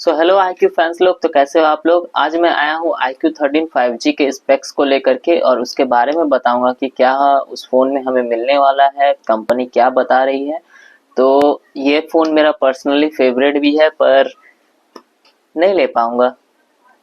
So hello iQOO fans लोग, तो कैसे हो आप लोग। आज मैं आया हूँ iQOO 13 5G के स्पेक्स को लेकर के और उसके बारे में बताऊंगा कि क्या उस फ़ोन में हमें मिलने वाला है, कंपनी क्या बता रही है। तो ये फ़ोन मेरा पर्सनली फेवरेट भी है पर नहीं ले पाऊंगा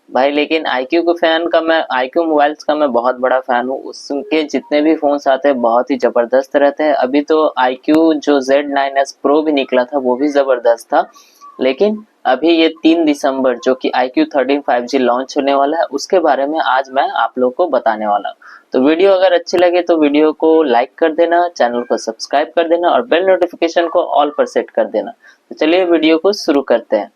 भाई, लेकिन iQOO के फैन का मैं iQOO मोबाइल्स का मैं बहुत बड़ा फ़ैन हूँ। उसके जितने भी फ़ोन्स आते हैं बहुत ही ज़बरदस्त रहते हैं। अभी तो iQOO जो Z9s Pro भी निकला था वो भी ज़बरदस्त था, लेकिन अभी ये 3 दिसंबर जो कि iQOO 13 5G लॉन्च होने वाला है उसके बारे में आज मैं आप लोग को बताने वाला हूँ। तो वीडियो अगर अच्छी लगे तो वीडियो को लाइक कर देना, चैनल को सब्सक्राइब कर देना और बेल नोटिफिकेशन को ऑल पर सेट कर देना। तो चलिए वीडियो को शुरू करते हैं।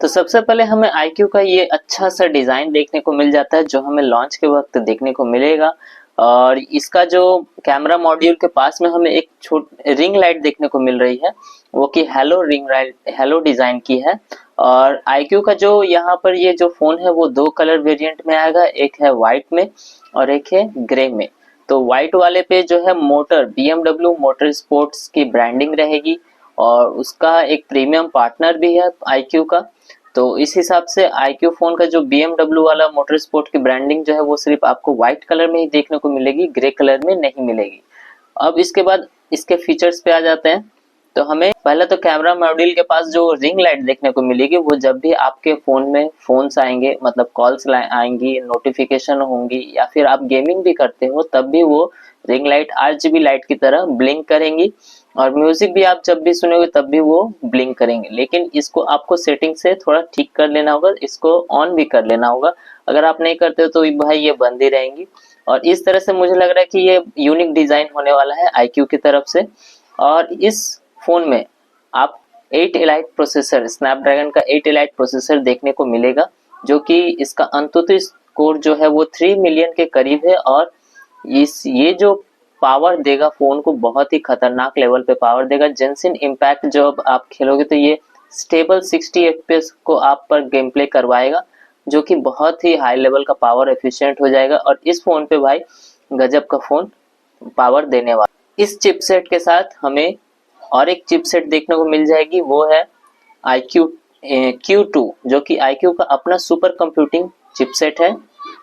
तो सबसे पहले हमें iQOO का ये अच्छा सा डिज़ाइन देखने को मिल जाता है जो हमें लॉन्च के वक्त देखने को मिलेगा। और इसका जो कैमरा मॉड्यूल के पास में हमें एक रिंग लाइट देखने को मिल रही है, वो कि hello ring light, hello design की है। और iQOO का जो यहाँ पर ये जो फ़ोन है वो 2 कलर वेरिएंट में आएगा, एक है वाइट में और एक है ग्रे में। तो वाइट वाले पे जो है मोटर BMW मोटर स्पोर्ट्स की ब्रांडिंग रहेगी और उसका एक प्रीमियम पार्टनर भी है iQOO का। तो इस हिसाब से iQOO फोन का जो BMW वाला मोटर स्पोर्ट की ब्रांडिंग जो है वो सिर्फ आपको व्हाइट कलर में ही देखने को मिलेगी, ग्रे कलर में नहीं मिलेगी। अब इसके बाद इसके फीचर्स पे आ जाते हैं। तो हमें पहले तो कैमरा मॉड्यूल के पास जो रिंग लाइट देखने को मिलेगी वो जब भी आपके फोन में फोन्स आएंगे, मतलब कॉल्स आएंगी, नोटिफिकेशन होंगी या फिर आप गेमिंग भी करते हो तब भी वो रिंग लाइट RGB लाइट की तरह ब्लिंक करेंगी। और म्यूजिक भी आप जब भी सुनोगे तब भी वो ब्लिंक करेंगे, लेकिन इसको आपको सेटिंग से थोड़ा ठीक कर लेना होगा, इसको ऑन भी कर लेना होगा। अगर आप नहीं करते हो तो भाई ये बंद ही रहेंगी। और इस तरह से मुझे लग रहा है कि ये यूनिक डिजाइन होने वाला है iQOO की तरफ से। और इस फोन में आप 8 एलाइट प्रोसेसर, स्नैपड्रैगन का 8 एलाइट प्रोसेसर देखने को मिलेगा, जो कि इसका अंतुतु स्कोर जो है वो 3 मिलियन के करीब है। और ये जो पावर देगा फोन को, बहुत ही खतरनाक लेवल पे पावर देगा। जेंसिन इम्पैक्ट जब आप खेलोगे तो ये स्टेबल 60 FPS को आप पर गेम प्ले करवाएगा, जो कि बहुत ही हाई लेवल का पावर एफिशिएंट हो जाएगा। और इस फोन पे भाई गजब का फोन पावर देने वाला। इस चिपसेट के साथ हमें और एक चिपसेट देखने को मिल जाएगी, वो है iQOO Q2, जो कि iQOO का अपना सुपर कंप्यूटिंग चिपसेट है।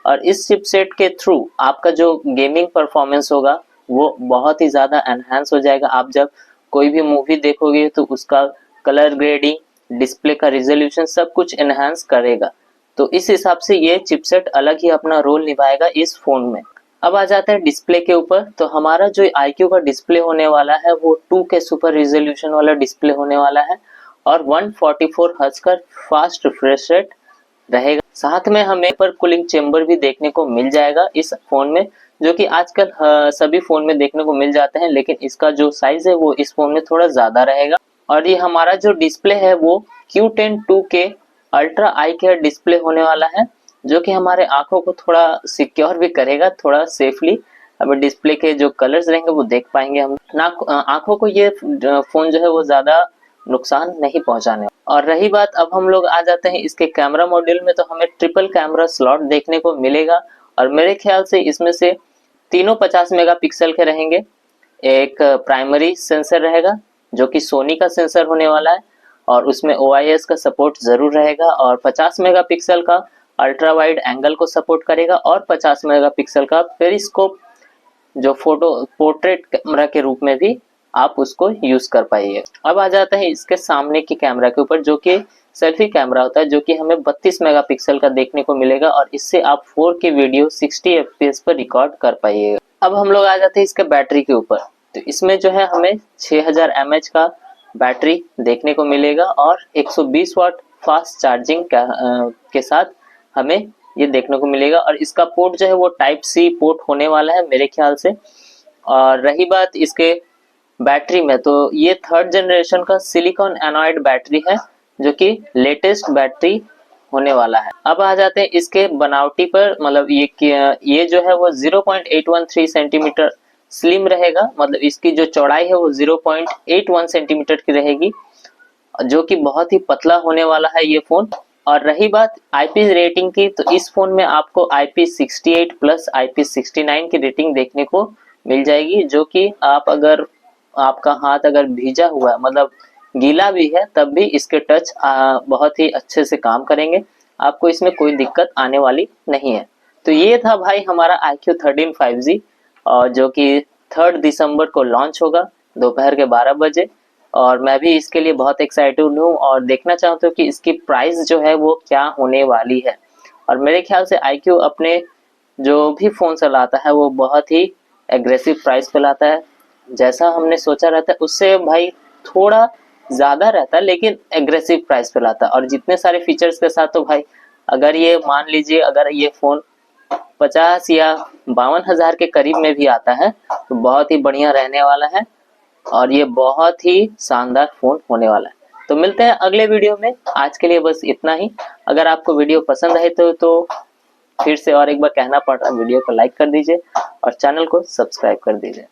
और इस चिपसेट के थ्रू आपका जो गेमिंग परफॉर्मेंस होगा वो बहुत ही ज़्यादा एनहांस हो जाएगा। आप जब कोई भी मूवी देखोगे तो उसका कलर ग्रेडिंग, डिस्प्ले का रिजोल्यूशन सब कुछ एनहांस करेगा। तो इस हिसाब से ये चिपसेट अलग ही अपना रोल निभाएगा इस फोन में। अब आ जाते हैं डिस्प्ले के ऊपर। तो हमारा जो iQOO का डिस्प्ले होने वाला है वो 2K सुपर रिजोल्यूशन वाला डिस्प्ले होने वाला है और 144 हर्ट्ज का फास्ट रिफ्रेश रेट रहेगा। साथ में हमें पर कूलिंग चेंबर भी देखने को मिल जाएगा इस फोन में, जो कि आजकल सभी फोन में देखने को मिल जाते हैं, लेकिन इसका जो साइज है वो इस फोन में थोड़ा ज्यादा रहेगा। और ये हमारा जो डिस्प्ले है वो Q10 2K अल्ट्रा आई केयर डिस्प्ले होने वाला है, जो कि हमारे आंखों को थोड़ा सिक्योर भी करेगा, थोड़ा सेफली। अब डिस्प्ले के जो कलर्स रहेंगे वो देख पाएंगे हम ना। आंखों को ये फोन जो है वो ज्यादा नुकसान नहीं पहुंचाने। और रही बात, अब हम लोग आ जाते हैं इसके कैमरा मॉड्यूल में। तो हमें ट्रिपल कैमरा स्लॉट देखने को मिलेगा और मेरे ख्याल से इसमें से तीनों 50 मेगापिक्सल के रहेंगे। एक प्राइमरी सेंसर रहेगा जो कि सोनी का सेंसर होने वाला है और उसमें OIS का सपोर्ट जरूर रहेगा, और 50 मेगापिक्सल का अल्ट्रा वाइड एंगल को सपोर्ट करेगा और 50 मेगापिक्सल का पेरिस्कोप जो फोटो पोर्ट्रेट कैमरा के रूप में भी आप उसको यूज कर पाइए। अब आ जाता है इसके सामने की कैमरा के ऊपर, जो कि सेल्फी कैमरा होता है, जो कि हमें 32 मेगापिक्सल का देखने को मिलेगा और इससे आप 4K वीडियो 60 FPS पर रिकॉर्ड कर पाइएगा। अब हम लोग आ जाते हैं इसके बैटरी के ऊपर। तो इसमें जो है हमें 6000 mAh का बैटरी देखने को मिलेगा और 120 वाट फास्ट चार्जिंग के साथ हमें ये देखने को मिलेगा। और इसका पोर्ट जो है वो टाइप C पोर्ट होने वाला है मेरे ख्याल से। और रही बात इसके बैटरी में, तो ये 3rd जनरेशन का सिलिकॉन एनॉइड बैटरी है, जो कि लेटेस्ट बैटरी होने वाला है। अब आ जाते हैं इसके बनावटी पर, मतलब ये जो है वो 0.813 सेंटीमीटर स्लिम रहेगा, मतलब इसकी जो चौड़ाई है वो 0.81 सेंटीमीटर की रहेगी, जो कि बहुत ही पतला होने वाला है ये फोन। और रही बात IP रेटिंग की, तो इस फोन में आपको IP68 प्लस IP69 की रेटिंग देखने को मिल जाएगी, जो कि आप अगर आपका हाथ अगर भीजा हुआ है, मतलब गीला भी है तब भी इसके टच बहुत ही अच्छे से काम करेंगे, आपको इसमें कोई दिक्कत आने वाली नहीं है। तो ये था भाई हमारा iQOO 13 5G और जो कि 3 दिसंबर को लॉन्च होगा दोपहर के 12 बजे। और मैं भी इसके लिए बहुत एक्साइटेड हूँ और देखना चाहता हूँ कि इसकी प्राइस जो है वो क्या होने वाली है। और मेरे ख्याल से iQOO अपने जो भी फ़ोन से लाता है वो बहुत ही एग्रेसिव प्राइस पे लाता है, जैसा हमने सोचा रहता है उससे भाई थोड़ा ज़्यादा रहता है लेकिन एग्रेसिव प्राइस पे लाता है। और जितने सारे फीचर्स के साथ तो भाई अगर ये मान लीजिए अगर ये फ़ोन 50 या 52,000 के करीब में भी आता है तो बहुत ही बढ़िया रहने वाला है और ये बहुत ही शानदार फ़ोन होने वाला है। तो मिलते हैं अगले वीडियो में, आज के लिए बस इतना ही। अगर आपको वीडियो पसंद आए तो फिर से और एक बार कहना पड़ रहा है, वीडियो को लाइक कर दीजिए और चैनल को सब्सक्राइब कर दीजिए।